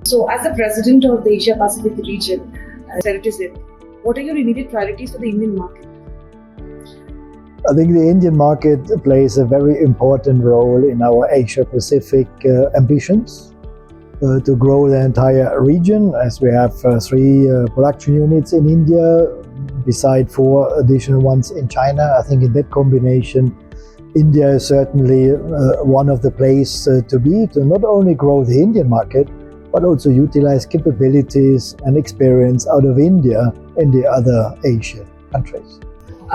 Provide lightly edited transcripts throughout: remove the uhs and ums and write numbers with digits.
So, as the president of the Asia Pacific region, Ceratizit, what are your immediate priorities for the Indian market? I think the Indian market plays a very important role in our Asia Pacific ambitions to grow the entire region, as we have 3 production units in India, beside 4 additional ones in China. I think in that combination, India is certainly one of the places to be, to not only grow the Indian market, but also utilize capabilities and experience out of India in the other Asian countries.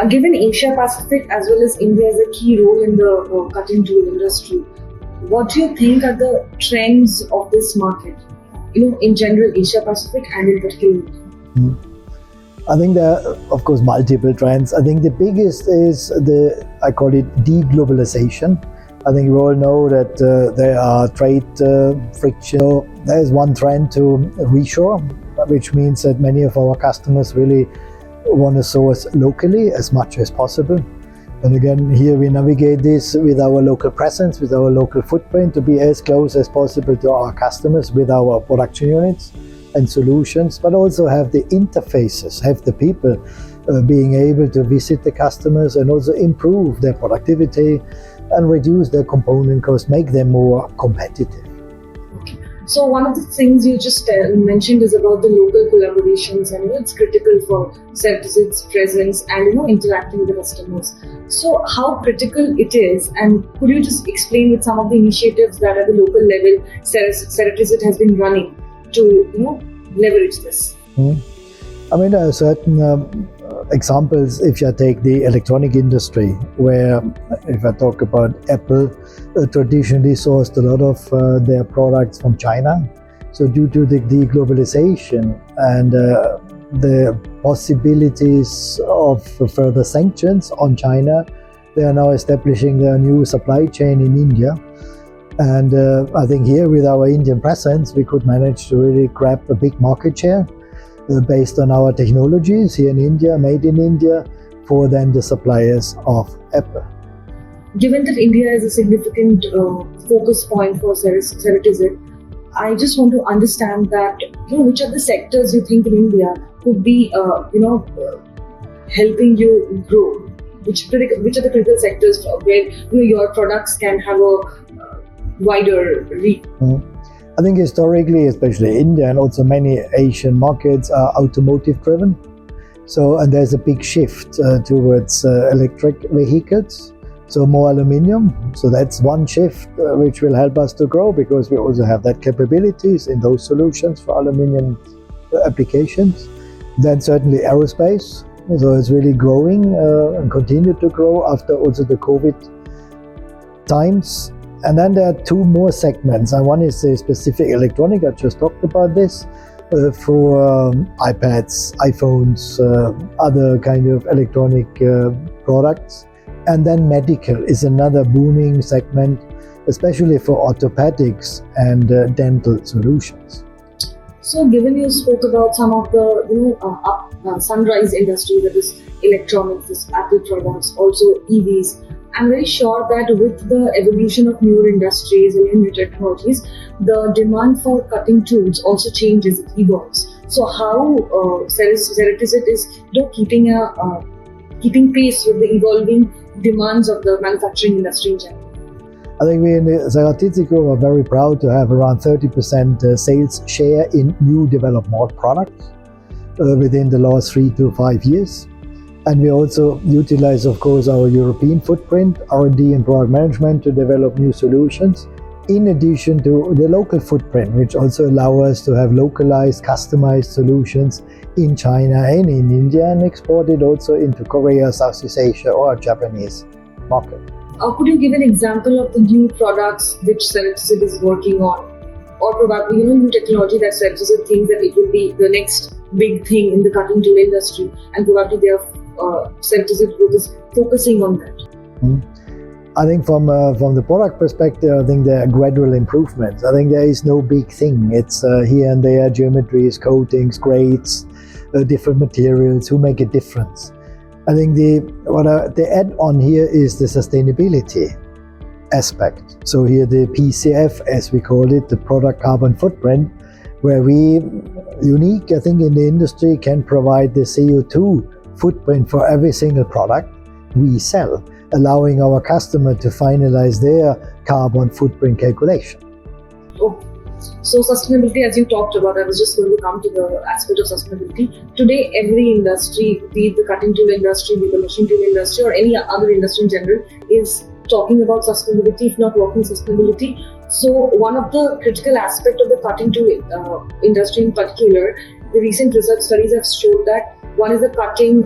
Given Asia Pacific as well as India has a key role in the cutting tool industry, what do you think are the trends of this market? In general, Asia Pacific and in particular. I think there are, of course, multiple trends. I think the biggest is I call it deglobalization. I think we all know that there are trade friction. So there is one trend to reshore, which means that many of our customers really want to source locally as much as possible. And again, here we navigate this with our local presence, with our local footprint, to be as close as possible to our customers with our production units and solutions, but also have the interfaces, have the people being able to visit the customers and also improve their productivity and reduce their component costs, make them more competitive. Okay. So one of the things you just mentioned is about the local collaborations, and it's critical for Ceratizit's presence and interacting with the customers. So how critical it is, and could you just explain with some of the initiatives that at the local level Ceratizit has been running to leverage this? I mean, there are certain examples. If you take the electronic industry, where if I talk about Apple, traditionally sourced a lot of their products from China. So due to the deglobalization and the possibilities of further sanctions on China, they are now establishing their new supply chain in India. And I think here with our Indian presence, we could manage to really grab a big market share based on our technologies here in India, made in India, for then the suppliers of Apple. Given that India is a significant focus point for Ceratizit, I just want to understand that which of the sectors you think in India could be helping you grow. Which are the critical sectors where your products can have a wider reach? I think historically, especially India and also many Asian markets are automotive driven. So, and there's a big shift towards electric vehicles. So more aluminium. So that's one shift which will help us to grow, because we also have that capabilities in those solutions for aluminium applications. Then certainly aerospace. So it's really growing and continue to grow after also the COVID times. And then there are 2 more segments. And one is the specific electronic. I just talked about this for iPads, iPhones, other kind of electronic products. And then medical is another booming segment, especially for orthopedics and dental solutions. So, given you spoke about some of the sunrise industry, that is electronics, this Apple products, also EVs, I'm very sure that with the evolution of newer industries and new technologies, the demand for cutting tools also changes, it evolves. So, how Ceratizit is keeping pace with the evolving demands of the manufacturing industry in general? I think we in the Ceratizit Group are very proud to have around 30% sales share in new developed products within the last 3 to 5 years. And we also utilize, of course, our European footprint, R&D and product management to develop new solutions, in addition to the local footprint, which also allow us to have localized, customized solutions in China and in India, and export it also into Korea, Southeast Asia or Japanese market. Could you give an example of the new products which Ceratizit is working on, or probably new technology that Ceratizit thinks that it will be the next big thing in the cutting tool industry, and probably Ceratizit Group is focusing on that? I think from the product perspective, I think there are gradual improvements. I think there is no big thing. It's here and there, geometries, coatings, grades, different materials who make a difference. I think the add-on here is the sustainability aspect. So here the PCF, as we call it, the product carbon footprint, where we, unique I think in the industry, can provide the CO2 footprint for every single product we sell, allowing our customer to finalize their carbon footprint calculation. Oh, so sustainability, as you talked about, I was just going to come to the aspect of sustainability. Today, every industry, be it the cutting tool industry, be it the machine tool industry, or any other industry in general, is talking about sustainability, if not working sustainability. So one of the critical aspects of the cutting tool industry in particular, the recent research studies have showed that one is the cutting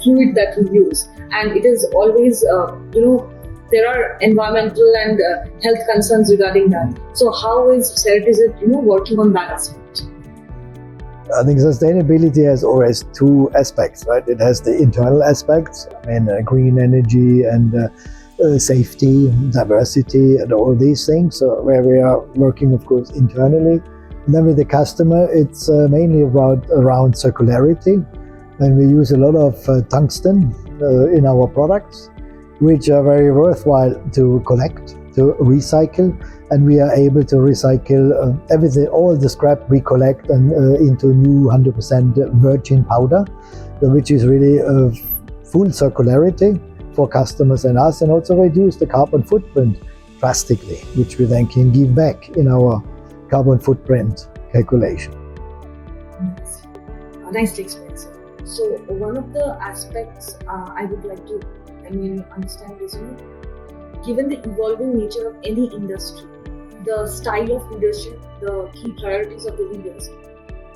fluid that we use, and it is always, there are environmental and health concerns regarding that. So how is Ceratizit, working on that aspect? I think sustainability has always two aspects, right? It has the internal aspects, green energy and safety, diversity, and all these things, where we are working, of course, internally. And then with the customer, it's mainly around circularity, and we use a lot of tungsten in our products, which are very worthwhile to collect, to recycle, and we are able to recycle everything, all the scrap we collect, and into new 100% virgin powder, which is really full circularity for customers and us, and also reduce the carbon footprint drastically, which we then can give back in our carbon footprint calculation. Nicely explained, sir. So one of the aspects I would like to understand is, given the evolving nature of any industry, the style of leadership, the key priorities of the leaders,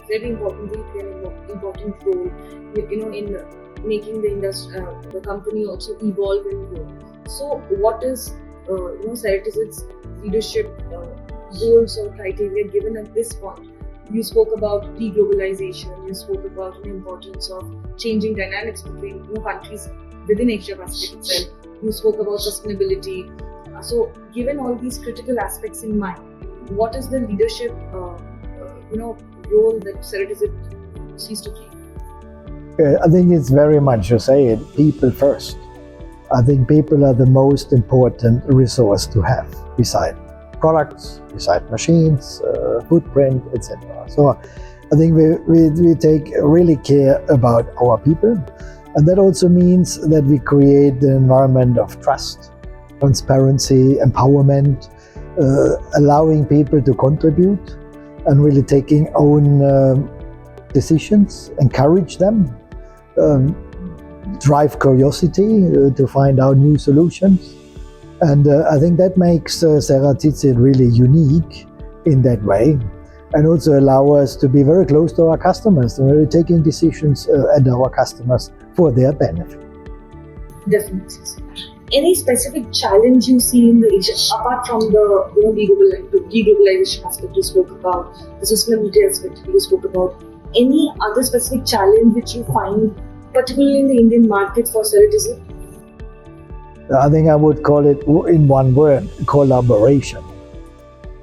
very importantly, play an important role, in making the industry, the company also evolve and grow. So, what is, Ceratizit's leadership goals or criteria given at this point? You spoke about deglobalization. You spoke about the importance of changing dynamics between countries within Asia Pacific itself. You spoke about sustainability. So, given all these critical aspects in mind, what is the leadership, role that Ceratizit sees to play? I think it's very much, you say it, people first. I think people are the most important resource to have, beside products, beside machines, footprint, etc. So I think we take really care about our people, and that also means that we create an environment of trust, transparency, empowerment, allowing people to contribute and really taking own decisions, encourage them, drive curiosity to find out new solutions. And I think that makes Ceratizit really unique in that way, and also allow us to be very close to our customers and really taking decisions and our customers for their benefit. Definitely. Any specific challenge you see in the Asia, apart from the deglobalization aspect you spoke about, the sustainability aspect you spoke about, any other specific challenge which you find, particularly in the Indian market for Ceratizit? I think I would call it, in one word, collaboration.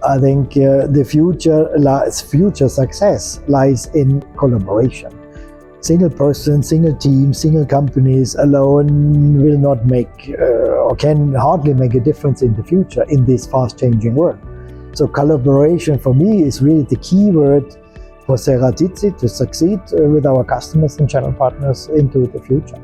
I think the future success lies in collaboration. Single person, single team, single companies alone will not make or can hardly make a difference in the future in this fast-changing world. So collaboration for me is really the key word for Ceratizit to succeed with our customers and channel partners into the future.